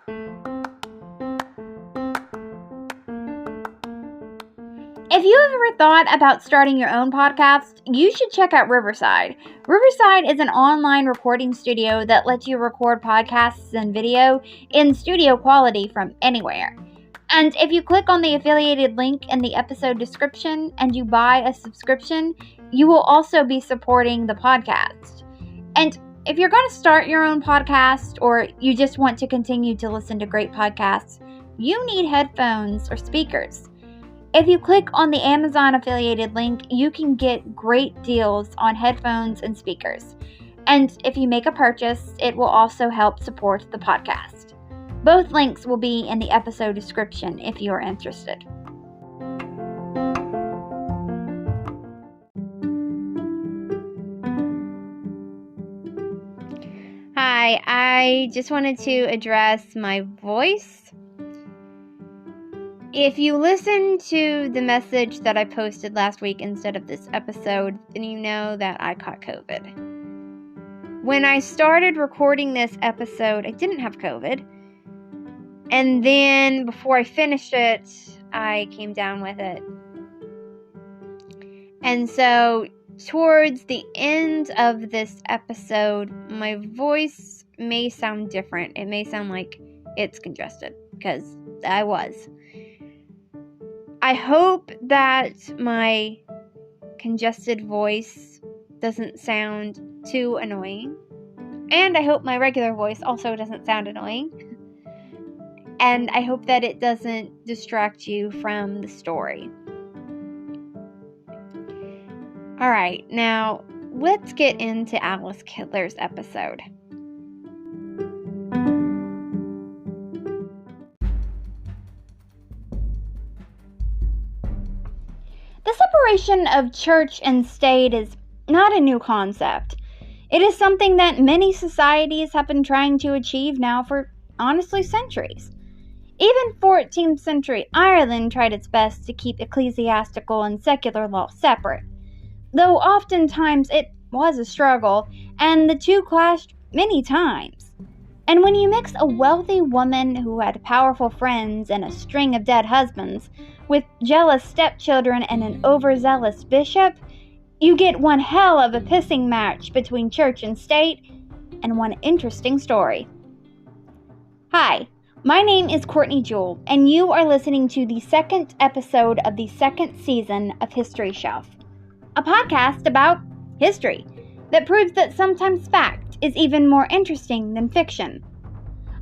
If you have ever thought about starting your own podcast, you should check out Riverside. Riverside is an online recording studio that lets you record podcasts and video in studio quality from anywhere. And if you click on the affiliated link in the episode description and you buy a subscription, you will also be supporting the podcast. And if you're going to start your own podcast or you just want to continue to listen to great podcasts, you need headphones or speakers. If you click on the Amazon affiliated link, you can get great deals on headphones and speakers. And if you make a purchase, it will also help support the podcast. Both links will be in the episode description if you are interested. Hi, I just wanted to address my voice. If you listen to the message that I posted last week instead of this episode, then you know that I caught COVID. When I started recording this episode, I didn't have COVID. And then before I finished it, I came down with it. And so towards the end of this episode, my voice may sound different. It may sound like it's congested, because I was. I hope that my congested voice doesn't sound too annoying. And I hope my regular voice also doesn't sound annoying. And I hope that it doesn't distract you from the story. Alright, now let's get into Alice Kyteler's episode. The separation of church and state is not a new concept. It is something that many societies have been trying to achieve now for, honestly, centuries. Even 14th century Ireland tried its best to keep ecclesiastical and secular law separate, though oftentimes it was a struggle, and the two clashed many times. And when you mix a wealthy woman who had powerful friends and a string of dead husbands with jealous stepchildren and an overzealous bishop, you get one hell of a pissing match between church and state, and one interesting story. Hi, my name is Courtney Jewell, and you are listening to the second episode of the second season of History Shelf, a podcast about history that proves that sometimes fact is even more interesting than fiction.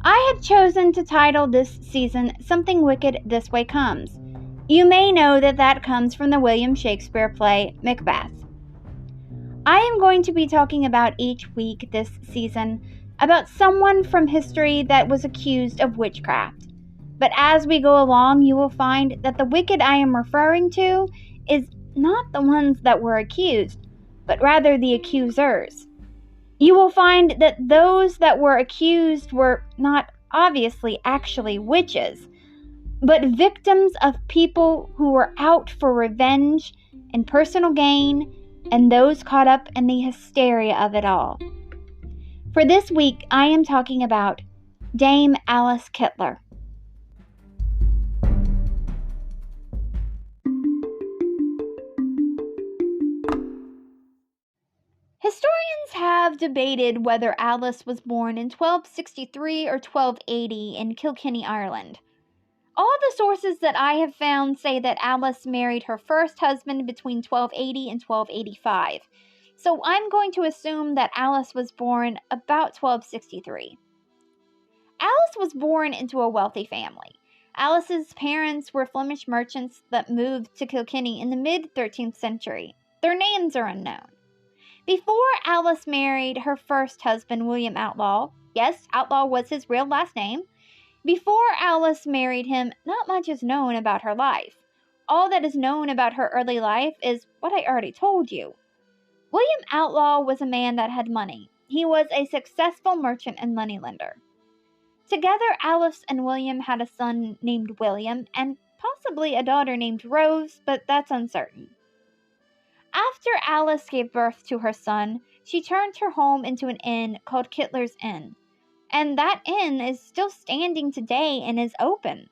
I have chosen to title this season Something Wicked This Way Comes. You may know that comes from the William Shakespeare play Macbeth. I am going to be talking about each week this season about someone from history that was accused of witchcraft. But as we go along, you will find that the wicked I am referring to is not the ones that were accused, but rather the accusers. You will find that those that were accused were not obviously actually witches, but victims of people who were out for revenge and personal gain, and those caught up in the hysteria of it all. For this week, I am talking about Dame Alice Kyteler. Historians have debated whether Alice was born in 1263 or 1280 in Kilkenny, Ireland. All the sources that I have found say that Alice married her first husband between 1280 and 1285. So I'm going to assume that Alice was born about 1263. Alice was born into a wealthy family. Alice's parents were Flemish merchants that moved to Kilkenny in the mid-13th century. Their names are unknown. Before Alice married her first husband, William Outlaw, yes, Outlaw was his real last name, before Alice married him, not much is known about her life. All that is known about her early life is what I already told you. William Outlaw was a man that had money. He was a successful merchant and moneylender. Together, Alice and William had a son named William and possibly a daughter named Rose, but that's uncertain. After Alice gave birth to her son, she turned her home into an inn called Kyteler's Inn. and that inn is still standing today and is open.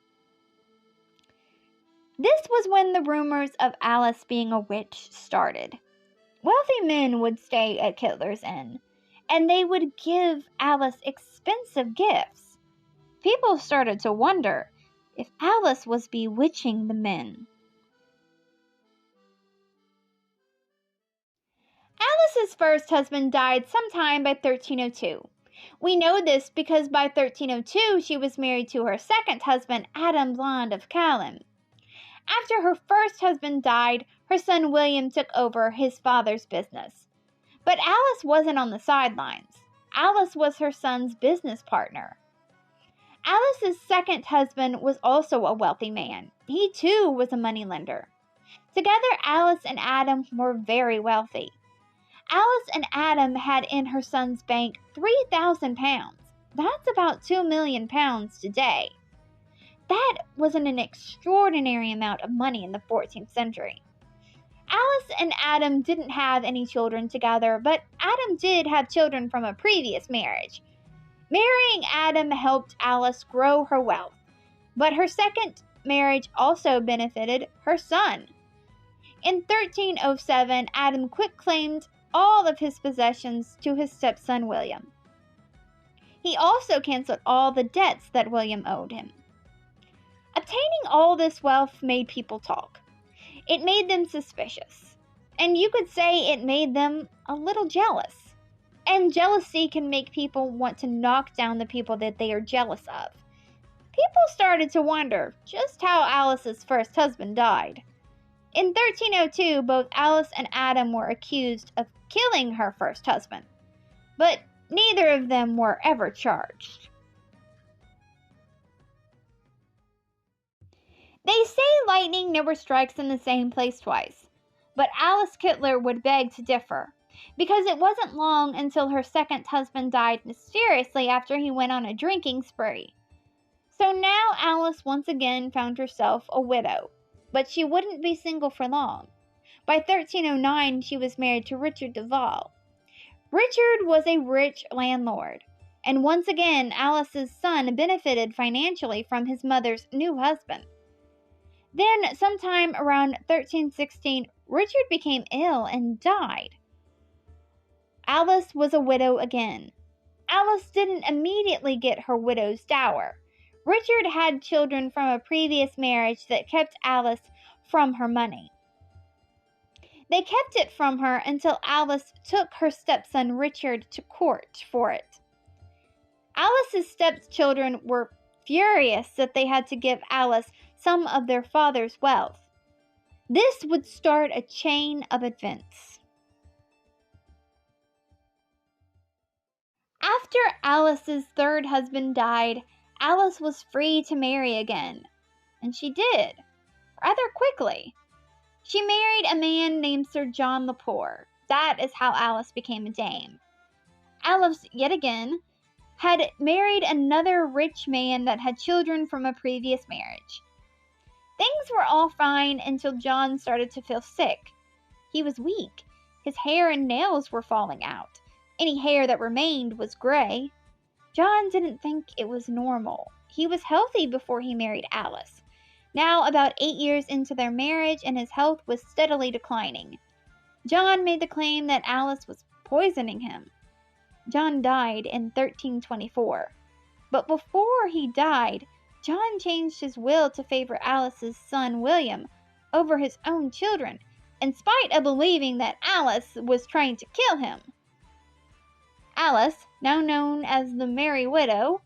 This was when the rumors of Alice being a witch started. Wealthy men would stay at Kytler's Inn, and they would give Alice expensive gifts. People started to wonder if Alice was bewitching the men. Alice's first husband died sometime by 1302. We know this because by 1302 she was married to her second husband, Adam Blond of Callan. After her first husband died, her son William took over his father's business. But Alice wasn't on the sidelines. Alice was her son's business partner. Alice's second husband was also a wealthy man. He too was a moneylender. Together, Alice and Adam were very wealthy. Alice and Adam had in her son's bank 3,000 pounds. That's about 2 million pounds today. That was an extraordinary amount of money in the 14th century. Alice and Adam didn't have any children together, but Adam did have children from a previous marriage. Marrying Adam helped Alice grow her wealth, but her second marriage also benefited her son. In 1307, Adam quitclaimed all of his possessions to his stepson William. He also canceled all the debts that William owed him. Obtaining all this wealth made people talk. It made them suspicious, and you could say it made them a little jealous. And jealousy can make people want to knock down the people that they are jealous of. People started to wonder just how Alice's first husband died. In 1302, both Alice and Adam were accused of killing her first husband, but neither of them were ever charged. They say lightning never strikes in the same place twice, but Alice Kyteler would beg to differ, because it wasn't long until her second husband died mysteriously after he went on a drinking spree. So now Alice once again found herself a widow, but she wouldn't be single for long. By 1309, she was married to Richard Duval. Richard was a rich landlord, and once again Alice's son benefited financially from his mother's new husband. Then, sometime around 1316, Richard became ill and died. Alice was a widow again. Alice didn't immediately get her widow's dower. Richard had children from a previous marriage that kept Alice from her money. They kept it from her until Alice took her stepson Richard to court for it. Alice's stepchildren were furious that they had to give Alice some of their father's wealth. This would start a chain of events. After Alice's third husband died, Alice was free to marry again, and she did, rather quickly. She married a man named Sir John Lepore. That is how Alice became a dame. Alice, yet again, had married another rich man that had children from a previous marriage. Things were all fine until John started to feel sick. He was weak. His hair and nails were falling out. Any hair that remained was gray. John didn't think it was normal. He was healthy before he married Alice. Now, about 8 years into their marriage, and his health was steadily declining. John made the claim that Alice was poisoning him. John died in 1324. But before he died, John changed his will to favor Alice's son William over his own children, in spite of believing that Alice was trying to kill him. Alice, now known as the Merry Widow,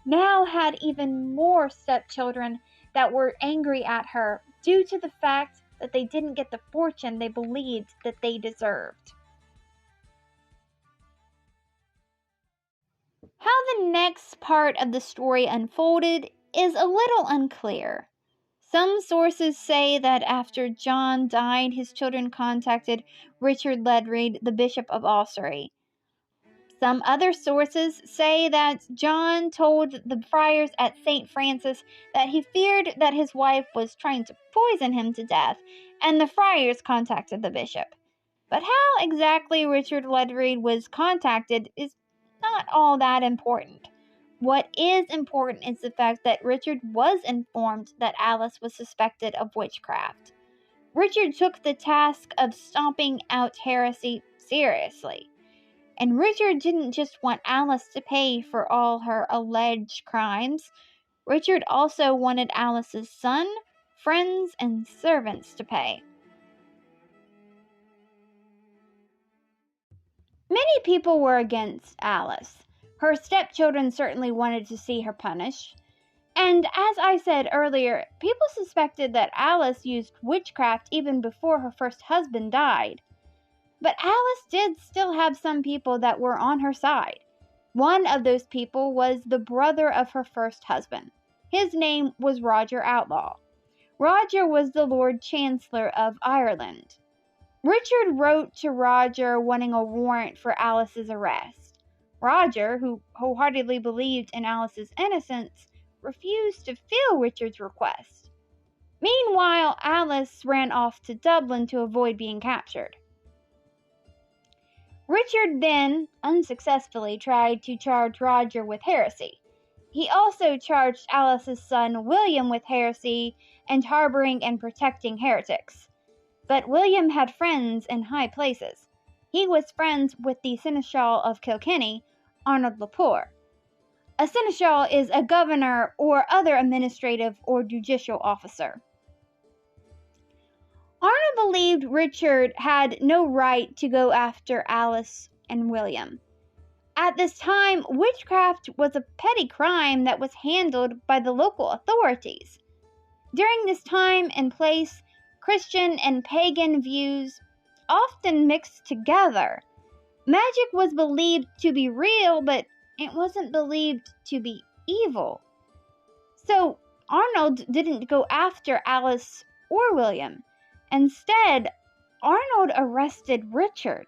now had even more stepchildren that were angry at her due to the fact that they didn't get the fortune they believed that they deserved. How the next part of the story unfolded is a little unclear. Some sources say that after John died, his children contacted Richard Ledreed, the Bishop of Ossory. Some other sources say that John told the friars at St. Francis that he feared that his wife was trying to poison him to death, and the friars contacted the bishop. But how exactly Richard Ledreed was contacted is not all that important. What is important is the fact that Richard was informed that Alice was suspected of witchcraft. Richard took the task of stomping out heresy seriously. And Richard didn't just want Alice to pay for all her alleged crimes. Richard also wanted Alice's son, friends, and servants to pay. Many people were against Alice. Her stepchildren certainly wanted to see her punished. And as I said earlier, people suspected that Alice used witchcraft even before her first husband died. But Alice did still have some people that were on her side. One of those people was the brother of her first husband. His name was Roger Outlaw. Roger was the Lord Chancellor of Ireland. Richard wrote to Roger wanting a warrant for Alice's arrest. Roger, who wholeheartedly believed in Alice's innocence, refused to fulfill Richard's request. Meanwhile, Alice ran off to Dublin to avoid being captured. Richard then, unsuccessfully, tried to charge Roger with heresy. He also charged Alice's son William with heresy and harboring and protecting heretics. But William had friends in high places. He was friends with the Seneschal of Kilkenny, Arnold Lepore. A seneschal is a governor or other administrative or judicial officer. Arnold believed Richard had no right to go after Alice and William. At this time, witchcraft was a petty crime that was handled by the local authorities. During this time and place, Christian and pagan views often mixed together. Magic was believed to be real, but it wasn't believed to be evil. So Arnold didn't go after Alice or William. Instead, Arnold arrested Richard.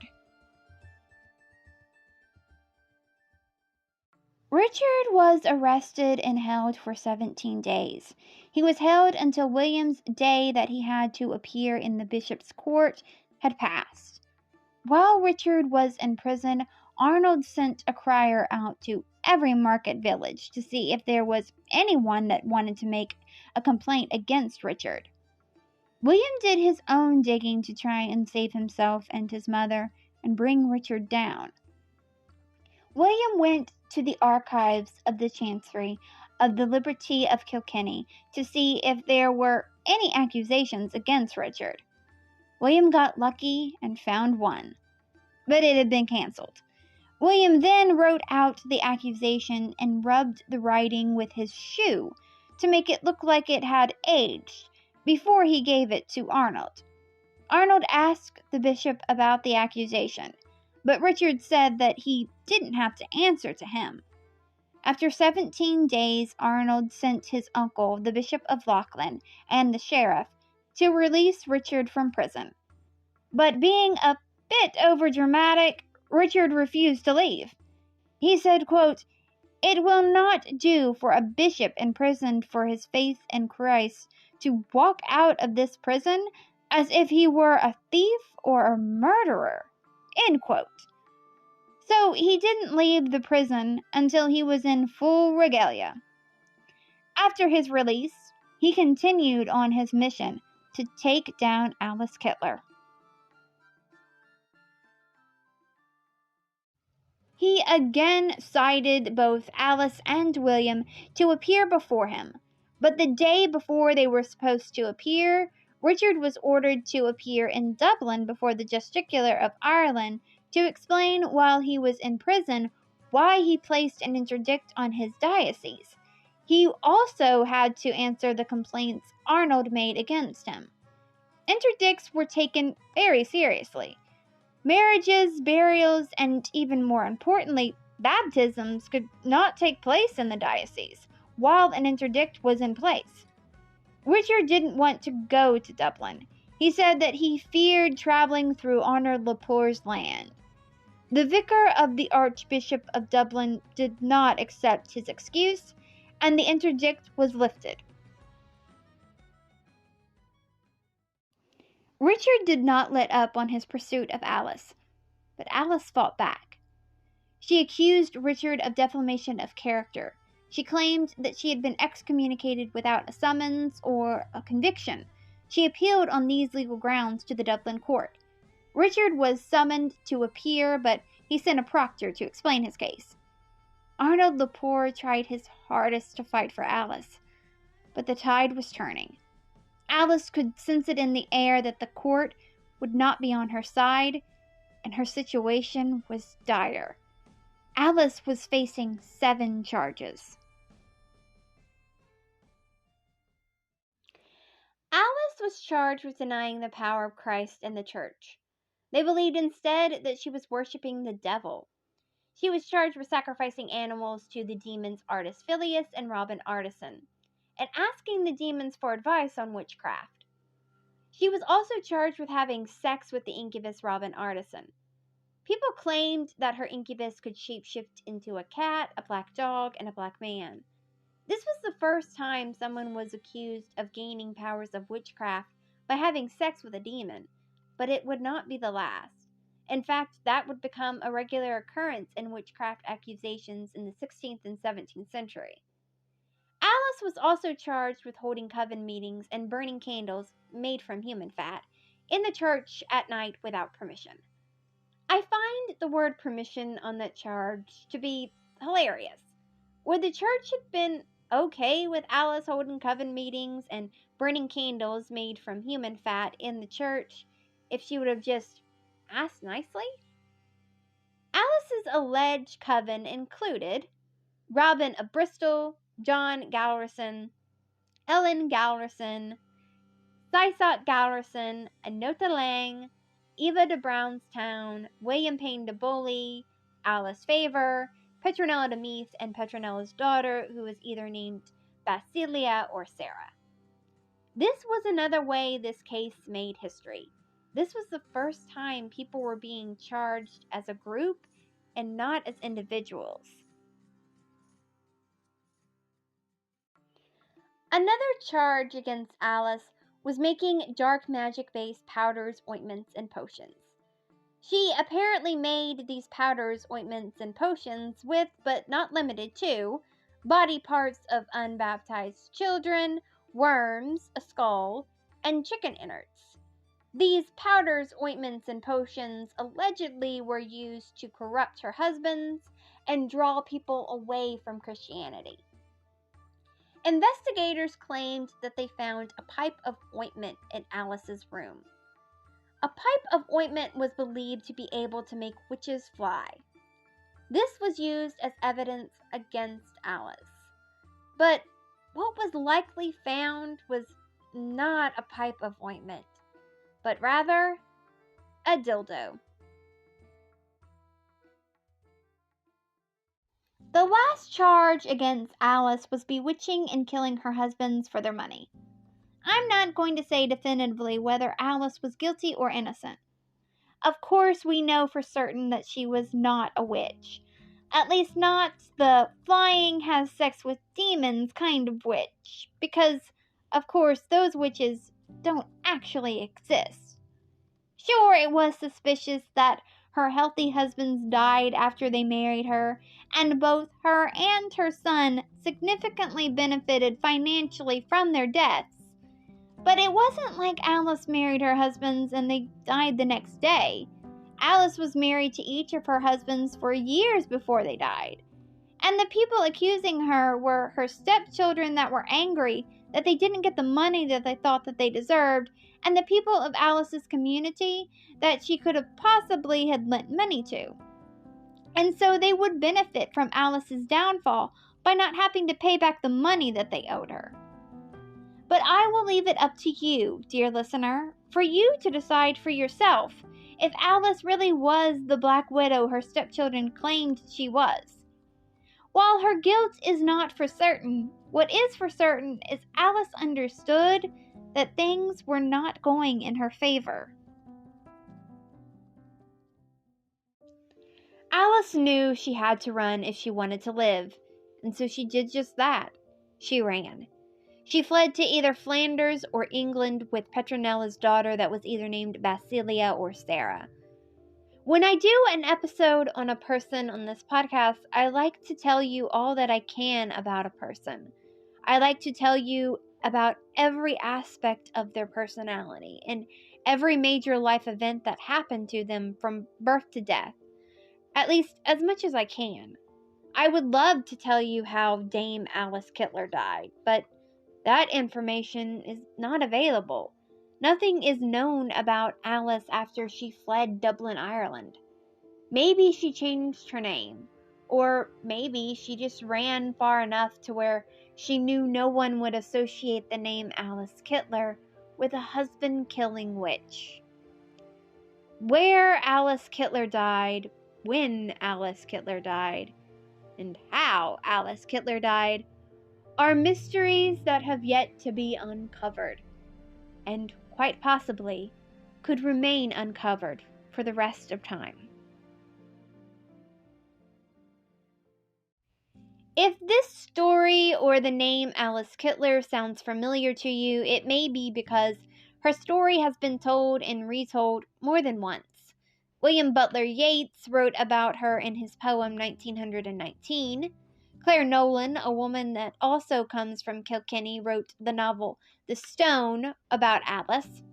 Richard was arrested and held for 17 days. He was held until William's day that he had to appear in the bishop's court had passed. While Richard was in prison, Arnold sent a crier out to every market village to see if there was anyone that wanted to make a complaint against Richard. William did his own digging to try and save himself and his mother and bring Richard down. William went to the archives of the Chancery of the Liberty of Kilkenny to see if there were any accusations against Richard. William got lucky and found one, but it had been canceled. William then wrote out the accusation and rubbed the writing with his shoe to make it look like it had aged before he gave it to Arnold. Arnold asked the bishop about the accusation, but Richard said that he didn't have to answer to him. After 17 days, Arnold sent his uncle, the Bishop of Lochlan, and the sheriff to release Richard from prison. But being a bit overdramatic, Richard refused to leave. He said, quote, "It will not do for a bishop imprisoned for his faith in Christ to walk out of this prison as if he were a thief or a murderer," end quote. So he didn't leave the prison until he was in full regalia. After his release, he continued on his mission to take down Alice Kyteler. He again cited both Alice and William to appear before him, but the day before they were supposed to appear, Richard was ordered to appear in Dublin before the Justiciar of Ireland to explain while he was in prison why he placed an interdict on his diocese. He also had to answer the complaints Arnold made against him. Interdicts were taken very seriously. Marriages, burials, and even more importantly, baptisms could not take place in the diocese while an interdict was in place. Richard didn't want to go to Dublin. He said that he feared traveling through Arnold Lepore's land. The vicar of the Archbishop of Dublin did not accept his excuse, and the interdict was lifted. Richard did not let up on his pursuit of Alice, but Alice fought back. She accused Richard of defamation of character. She claimed that she had been excommunicated without a summons or a conviction. She appealed on these legal grounds to the Dublin court. Richard was summoned to appear, but he sent a proctor to explain his case. Arnold Lepore tried his hardest to fight for Alice, but the tide was turning. Alice could sense it in the air that the court would not be on her side, and her situation was dire. Alice was facing 7 charges. Alice was charged with denying the power of Christ and the church. They believed instead that she was worshiping the devil. She was charged with sacrificing animals to the demons Artis Filius and Robin Artisan, and asking the demons for advice on witchcraft. She was also charged with having sex with the incubus Robin Artisan. People claimed that her incubus could shapeshift into a cat, a black dog, and a black man. This was the first time someone was accused of gaining powers of witchcraft by having sex with a demon, but it would not be the last. In fact, that would become a regular occurrence in witchcraft accusations in the 16th and 17th century. Alice was also charged with holding coven meetings and burning candles made from human fat in the church at night without permission. I find the word permission on that charge to be hilarious. Would the church have been okay with Alice holding coven meetings and burning candles made from human fat in the church if she would have just asked nicely? Alice's alleged coven included Robin of Bristol, John Gallerson, Ellen Gallerson, Sysot Gallerson, Anota Lang, Eva de Brownstown, William Payne de Bully, Alice Favor, Petronella de Meath, and Petronella's daughter, who was either named Basilia or Sarah. This was another way this case made history. This was the first time people were being charged as a group and not as individuals. Another charge against Alice was making dark magic-based powders, ointments, and potions. She apparently made these powders, ointments, and potions with, but not limited to, body parts of unbaptized children, worms, a skull, and chicken innards. These powders, ointments, and potions allegedly were used to corrupt her husbands and draw people away from Christianity. Investigators claimed that they found a pipe of ointment in Alice's room. A pipe of ointment was believed to be able to make witches fly. This was used as evidence against Alice. But what was likely found was not a pipe of ointment, but rather a dildo. The last charge against Alice was bewitching and killing her husbands for their money. I'm not going to say definitively whether Alice was guilty or innocent. Of course, we know for certain that she was not a witch. At least not the flying has sex with demons kind of witch, because, of course, those witches don't actually exist. Sure, it was suspicious that her healthy husbands died after they married her, and both her and her son significantly benefited financially from their deaths. But it wasn't like Alice married her husbands and they died the next day. Alice was married to each of her husbands for years before they died. And the people accusing her were her stepchildren that were angry that they didn't get the money that they thought that they deserved, and the people of Alice's community that she could have possibly had lent money to. And so they would benefit from Alice's downfall by not having to pay back the money that they owed her. But I will leave it up to you, dear listener, for you to decide for yourself if Alice really was the Black Widow her stepchildren claimed she was. While her guilt is not for certain, what is for certain is Alice understood that things were not going in her favor. Alice knew she had to run if she wanted to live, and so she did just that. She ran. She fled to either Flanders or England with Petronella's daughter that was either named Basilia or Sarah. When I do an episode on a person on this podcast, I like to tell you all that I can about a person. I like to tell you about every aspect of their personality and every major life event that happened to them from birth to death, at least as much as I can. I would love to tell you how Dame Alice Kyteler died, but that information is not available. Nothing is known about Alice after she fled Dublin, Ireland. Maybe she changed her name, or maybe she just ran far enough to where she knew no one would associate the name Alice Kyteler with a husband-killing witch. Where Alice Kyteler died, when Alice Kyteler died, and how Alice Kyteler died are mysteries that have yet to be uncovered, and quite possibly could remain uncovered for the rest of time. If this story or the name Alice Kyteler sounds familiar to you, it may be because her story has been told and retold more than once. William Butler Yeats wrote about her in his poem 1919. Claire Nolan, a woman that also comes from Kilkenny, wrote the novel The Stone about Alice.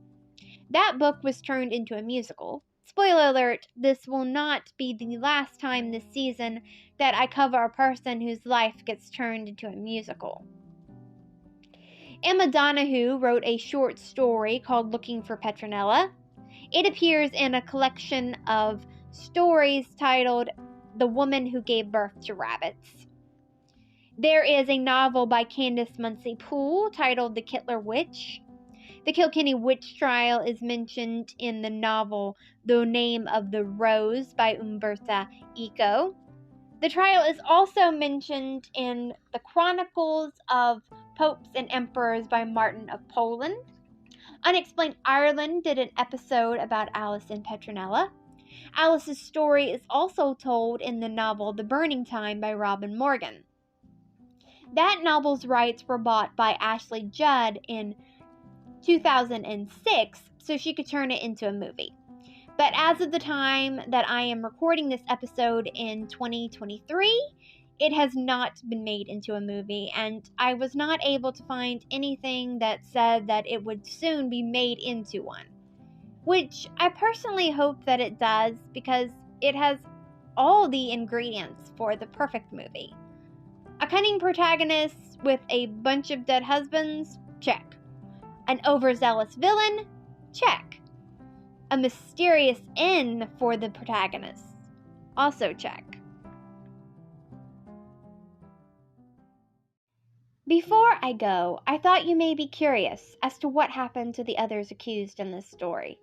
That book was turned into a musical. Spoiler alert, this will not be the last time this season that I cover a person whose life gets turned into a musical. Emma Donoghue wrote a short story called Looking for Petronella. It appears in a collection of stories titled The Woman Who Gave Birth to Rabbits. There is a novel by Candace Munsey Poole titled The Kyteler Witch. The Kilkenny witch trial is mentioned in the novel The Name of the Rose by Umberto Eco. The trial is also mentioned in the Chronicles of Popes and Emperors by Martin of Poland. Unexplained Ireland did an episode about Alice and Petronella. Alice's story is also told in the novel The Burning Time by Robin Morgan. That novel's rights were bought by Ashley Judd in 2006, so she could turn it into a movie. But as of the time that I am recording this episode in 2023, it has not been made into a movie, and I was not able to find anything that said that it would soon be made into one. Which I personally hope that it does, because it has all the ingredients for the perfect movie. A cunning protagonist with a bunch of dead husbands? Check. An overzealous villain? Check. A mysterious end for the protagonist? Also check. Before I go, I thought you may be curious as to what happened to the others accused in this story.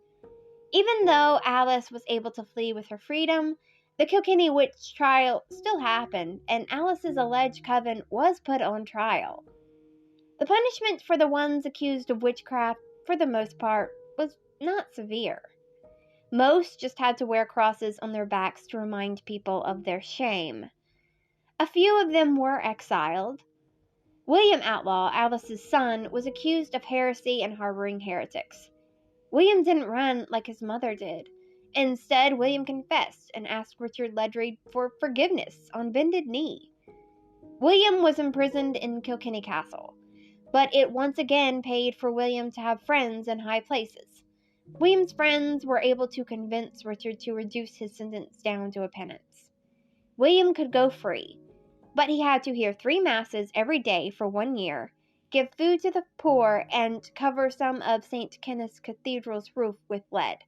Even though Alice was able to flee with her freedom, the Kilkenny witch trial still happened, and Alice's alleged coven was put on trial. The punishment for the ones accused of witchcraft, for the most part, was not severe. Most just had to wear crosses on their backs to remind people of their shame. A few of them were exiled. William Outlaw, Alice's son, was accused of heresy and harboring heretics. William didn't run like his mother did. Instead, William confessed and asked Richard Ledrede for forgiveness on bended knee. William was imprisoned in Kilkenny Castle, but it once again paid for William to have friends in high places. William's friends were able to convince Richard to reduce his sentence down to a penance. William could go free, but he had to hear 3 masses every day for 1 year, give food to the poor, and cover some of St. Kenneth's Cathedral's roof with lead.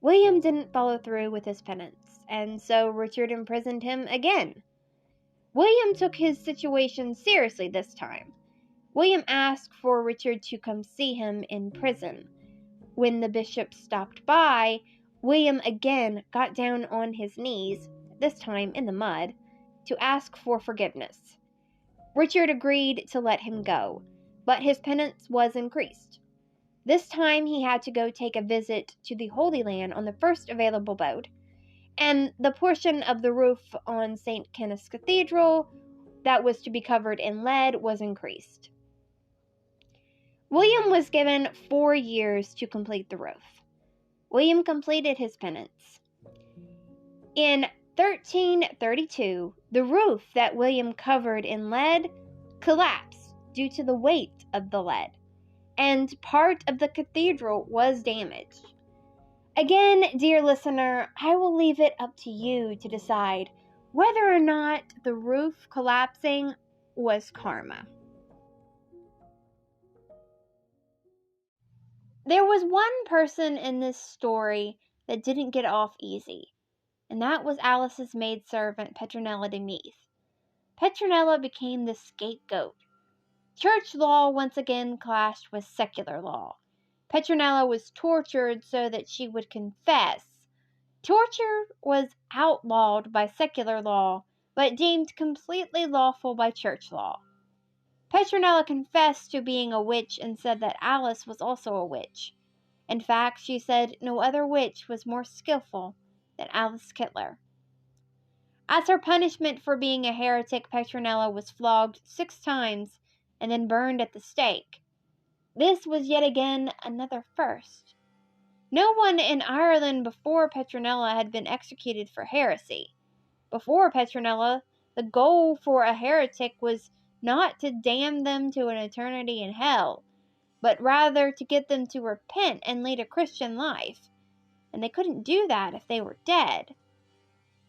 William didn't follow through with his penance, and so Richard imprisoned him again. William took his situation seriously this time. William asked for Richard to come see him in prison. When the bishop stopped by, William again got down on his knees, this time in the mud, to ask for forgiveness. Richard agreed to let him go, but his penance was increased. This time he had to go take a visit to the Holy Land on the first available boat, and the portion of the roof on St. Kenneth's Cathedral that was to be covered in lead was increased. William was given 4 years to complete the roof. William completed his penance. In 1332, the roof that William covered in lead collapsed due to the weight of the lead, and part of the cathedral was damaged. Again, dear listener, I will leave it up to you to decide whether or not the roof collapsing was karma. There was one person in this story that didn't get off easy, and that was Alice's maidservant, Petronella de Meath. Petronella became the scapegoat. Church law once again clashed with secular law. Petronella was tortured so that she would confess. Torture was outlawed by secular law, but deemed completely lawful by church law. Petronella confessed to being a witch and said that Alice was also a witch. In fact, she said no other witch was more skillful than Alice Kyteler. As her punishment for being a heretic, Petronella was flogged 6 times and then burned at the stake. This was yet again another first. No one in Ireland before Petronella had been executed for heresy. Before Petronella, the goal for a heretic was not to damn them to an eternity in hell, but rather to get them to repent and lead a Christian life. And they couldn't do that if they were dead.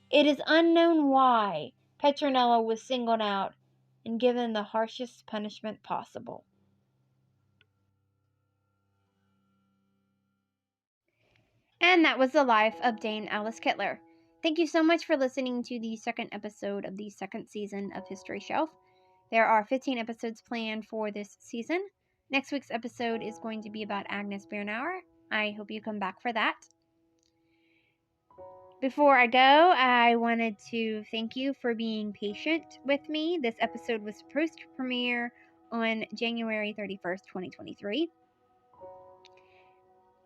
It is unknown why Petronella was singled out and given the harshest punishment possible. And that was the life of Dame Alice Kyteler. Thank you so much for listening to the second episode of the second season of History Shelf. There are 15 episodes planned for this season. Next week's episode is going to be about Agnes Bernauer. I hope you come back for that. Before I go, I wanted to thank you for being patient with me. This episode was supposed to premiere on January 31st, 2023.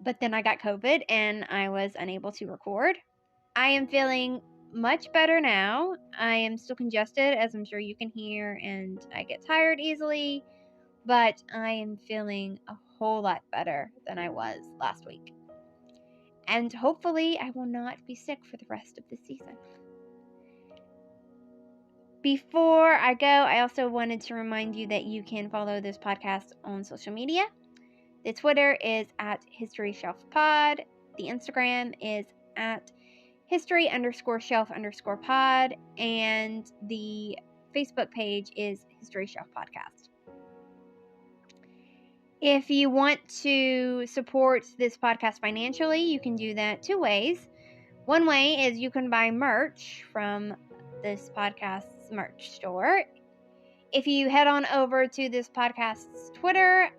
But then I got COVID and I was unable to record. I am feeling much better now. I am still congested, as I'm sure you can hear, and I get tired easily, but I am feeling a whole lot better than I was last week. And hopefully I will not be sick for the rest of the season. Before I go, I also wanted to remind you that you can follow this podcast on social media. The Twitter is at HistoryShelfPod. The Instagram is at History_Shelf_pod. And the Facebook page is History Shelf Podcast. If you want to support this podcast financially, you can do that 2 ways. One way is you can buy merch from this podcast's merch store. If you head on over to this podcast's Twitter,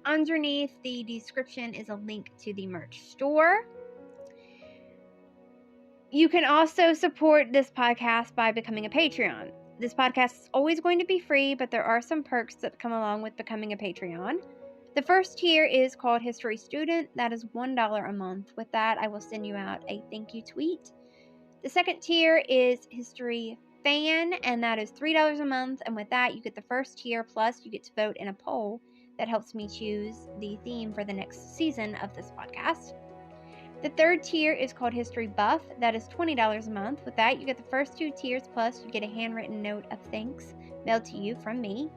underneath the description is a link to the merch store. You can also support this podcast by becoming a Patreon. This podcast is always going to be free, but there are some perks that come along with becoming a Patreon. The first tier is called History Student. That is $1 a month. With that, I will send you out a thank you tweet. The second tier is History Fan, and that is $3 a month. And with that, you get the first tier, plus you get to vote in a poll that helps me choose the theme for the next season of this podcast. The third tier is called History Buff. That is $20 a month. With that, you get the first 2 tiers, plus you get a handwritten note of thanks mailed to you from me.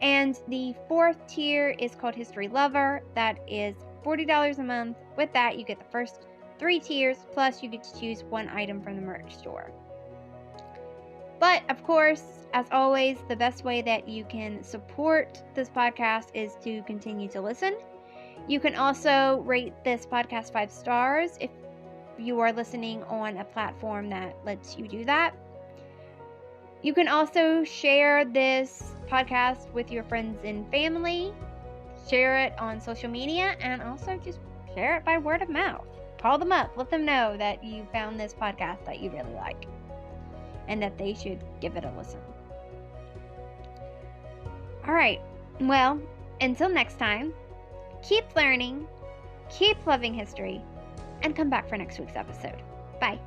And the fourth tier is called History Lover. That is $40 a month. With that, you get the first 3 tiers, plus you get to choose 1 item from the merch store. But, of course, as always, the best way that you can support this podcast is to continue to listen. You can also rate this podcast 5 stars if you are listening on a platform that lets you do that. You can also share this podcast with your friends and family. Share it on social media, and also just share it by word of mouth. Call them up. Let them know that you found this podcast that you really like and that they should give it a listen. All right. Well, until next time, keep learning, keep loving history, and come back for next week's episode. Bye.